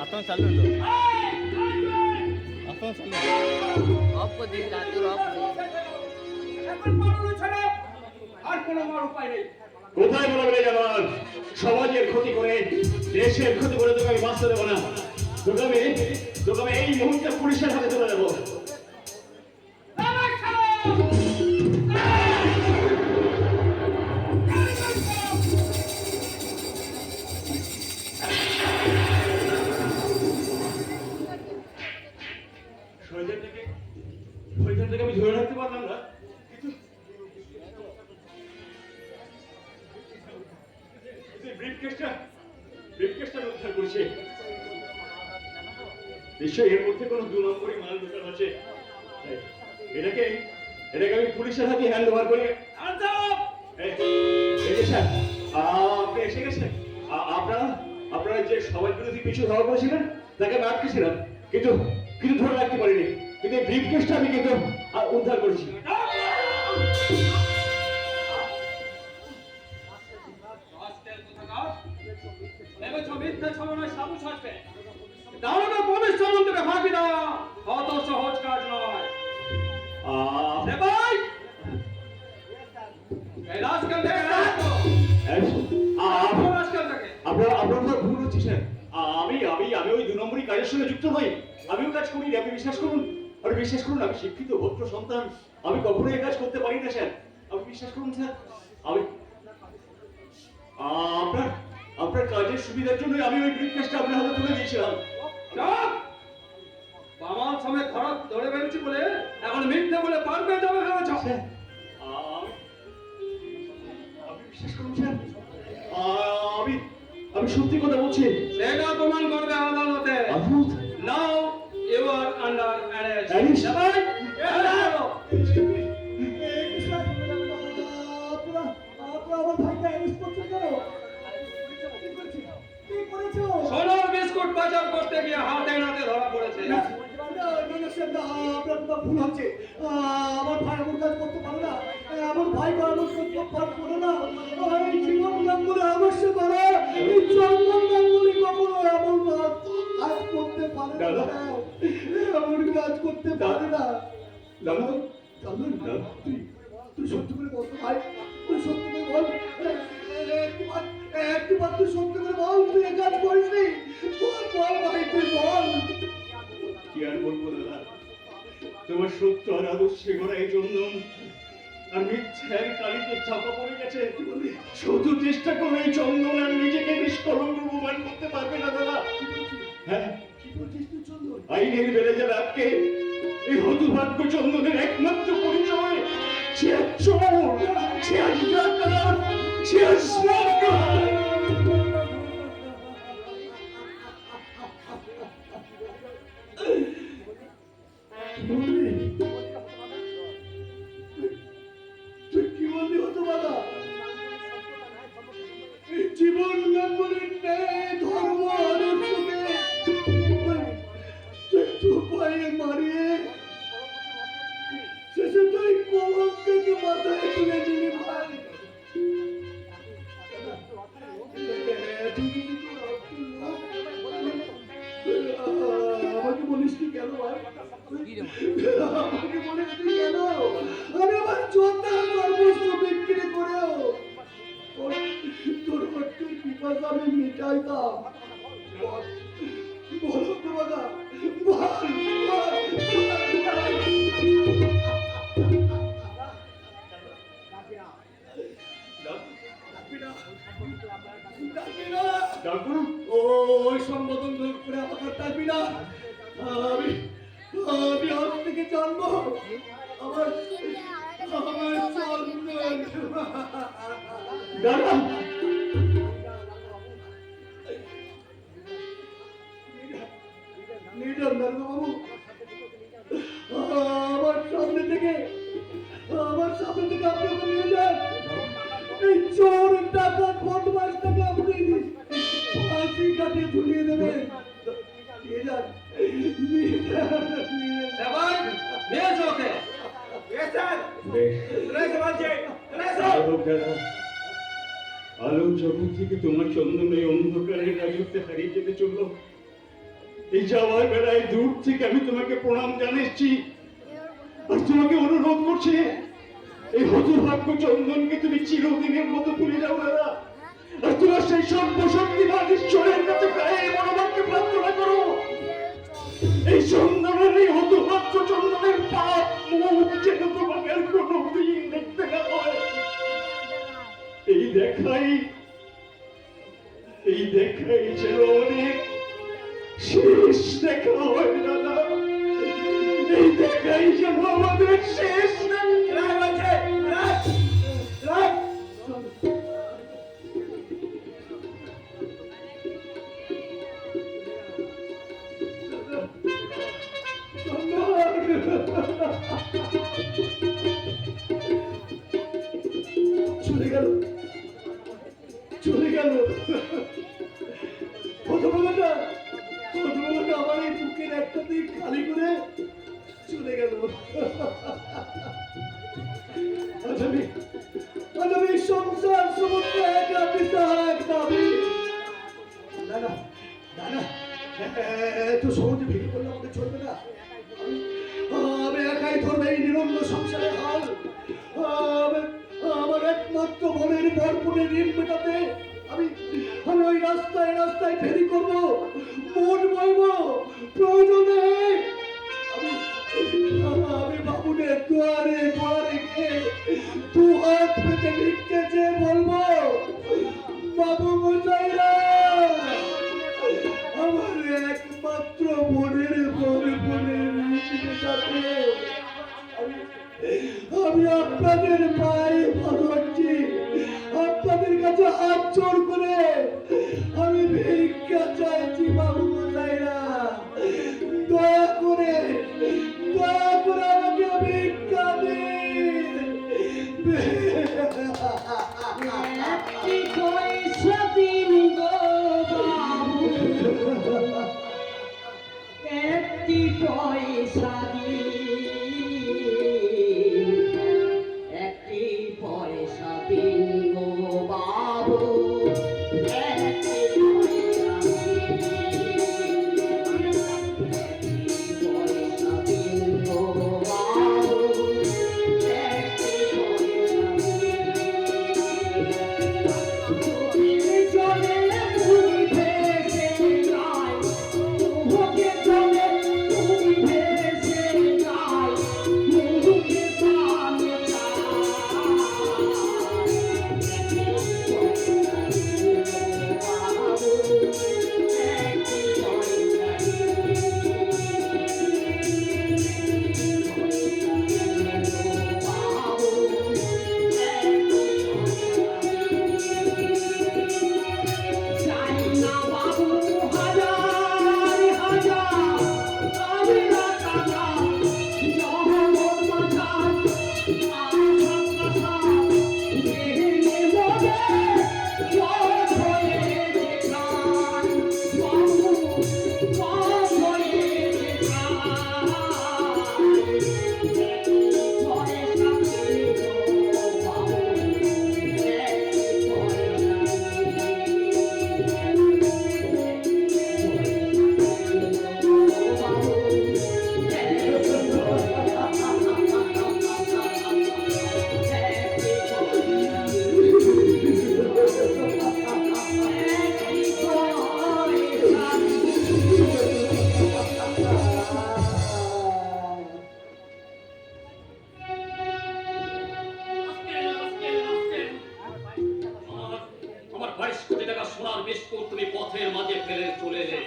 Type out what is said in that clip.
आता हूँ चालू लो आता हूँ चालू आपको दिख रहा तो आप এখন পালানো ছাড়া আর কোনো আমার উপায় নেই। কোথায় বলবে জামাল সমাজের ক্ষতি করে দেশের ক্ষতি করে তোকে আমি বাঁচতে দেবো না তোকে আমি এই মুহূর্তে পুলিশের হাতে তুলে দেবো শয়তানটাকে আমি ধরে রাখতে পারলাম না ব্রিফকেসটা উদ্ধার করেছে নিশ্চয়ই এর মধ্যে কোনো 2 নম্বরই মাল ঢোকানো আছে এটাকে আমি পুলিশের হাতে হ্যান্ড ওভার করে আপনি এসে গেছেন আপনারা যে সমাজ বিরোধী পিছু ধাওয়া করেছিলেন তাকে আমি আটকেছিলাম কিন্তু ধরে রাখতে পারিনি কিন্তু এই ব্রিফকেসটা আমি কিন্তু উদ্ধার করেছি মিথ্যা ছলনায় সাবু ছাড়বে দারোগা পুলিশ সম্বন্ধে ফাঁকি দেওয়া অত সহজ কাজ নয় ভাই এই রাজকাল থেকে আপনার ভুল হচ্ছে স্যার আমি ওই 2 নম্বরই কাজের সঙ্গে যুক্ত নই আমিও কাজ করি আপনি বিশ্বাস করুন আমি শিক্ষিত ভদ্র সন্তান আমি কখনোই এই কাজ করতে পারি না স্যার আপনি বিশ্বাস করুন স্যার আমি আপনার কাজের সুবিধার জন্য আমি ওই ব্রিফকেসটা আপনার হাতে তুলে দিয়েছিলাম বামাল সমেত ধরে বেরোচ্ছি বলে এখন মিথ্যে বলে পার পেয়ে যাবে ভেবেছ আপনি বিশ্বাস করুন স্যার আমি সত্যি কথা বলছি সেটা প্রমাণ করবে আদালতে now you are under arrest সোনার বিস্কুট বাজার করতে গিয়ে হাতে নাতে ধরা পড়েছে আপনার ভুল হচ্ছে আমার ভাই এমন কাজ করতে পারে না আমার ভাই এমন করে না এই জীবন গাঙ্গুলি অবশ্য করে এই চন্দন গাঙ্গুলি কখনো এমন কাজ করতে পারে না এমন কাজ করতে পারে না তুই সত্যি করে বল ভাই তুই সত্যি করে বল একবার তুই সত্যি করে বল তুই এই কাজ করিসনি বল ভাই তুই বল কি আর বলবো দাদা তোমার সত্য আর আদর্শে গড়া এই চন্দন আর মিথ্যার কালিতে চাপা পড়ে গেছে শুধু চেষ্টা করে এই চন্দন আর নিজেকে নিষ্কলঙ্ক প্রমাণ করতে পারবে না দাদা হ্যাঁ আইনের বেড়ে যাবে আজকে এই হতভাগ্য চন্দনের একমাত্র পরিচয় সে চোর সে ডাকাত সে স্মোকার জীবন গাঙ্গুলির ন্যায় ধর্ম আদর্শকে পায়ে মারিয়ে শেষে তুই কলঙ্ককে মাথায় তুলে দিলি ভাই আমাকে বলিস কি কেন ভাই আমাকে বলিস কি কেন আমি আমার চোদ্দা সর্বস্ব বিক্রি করেও তোর ভক্তের পিপাসা আমি মিটাইতাম বলো তো বাবা ওই সম্বোধন করে আমাকে ডাকবি না আমি আজ থেকে জানবো আমার দাদা বাবু আমার সামনে থেকে আপনি ওকে নিয়ে যান এই চোর ডাকাত বদমাশটাকে আপনি ফাঁসি কাটিয়ে ঝুলিয়ে দেবেন নিয়ে যান সবাই নিয়ে চোখে আলো জগৎ থেকে তোমার চন্দন এই অন্ধকারের রাজত্বে হারিয়ে যেতে চললো এই যাওয়ার বেলায় দূর থেকে আমি তোমাকে প্রণাম জানাচ্ছি আর তোমাকে অনুরোধ করছি এই হতভাগ্য চন্দনকে তুমি চিরদিনের মতো ভুলে যাও দাদা আর তোমার সেই সর্বশক্তিমান ঈশ্বরের কাছে প্রায় এই মনোভাবকে প্রার্থনা করো এই চন্দনের এই হতভাগ্য চন্দনের পাপ মুখ যেন তোমাকে আর কোনোদিন দেখতে না হয় এই দেখাই যেন অনেক শেষ দেখা হয় দাদা এই দেখাই যেন আমাদের শেষ চলে গেল প্রথমটা আমার এই বুকের একটা দিক খালি করে চলে গেল আজ আমি সংসার সমুদ্র একা বিস্তার একটা আমি না এত সহজে ভেঙে করলে আমাকে চলবে না আমি একাই ধরবে এই নিরন্ন সংসারের হাল আমার একমাত্র মনের বরপুরে ঋণ মেটাতে আমি ওই রাস্তায় ফেরি করবো মন বইবো প্রয়োজনে আমি বাবুদের দুয়ারে গিয়ে দু হাত পেতে ভিক্ষে চেয়ে বলবো বাবু মশাইরা আমার একমাত্র মনের বরপুরের ঋণ মেটাতে আমি আপনাদের পায়ে পড়ছি আপনাদের কাছে হাত জোর করে আমি ভিক্ষা চাইছি বাবু মশাইরা দয়া করে আমাকে ভিক্ষা দিন একটি পয়সা দিন গো বাবু একটি পয়সা দিন একটি পয়সা দিন গো বাবু একটি পয়সা দিন গো বাবু একটি পয়সা জলে তুমি ভেসে যায় মুখে জলে তুমি ভেসে যায় মুখে পানে আমার 22 কোটি টাকা সোনার বিস্কুট তুমি পথের মাঝে ফেলে চলে এলে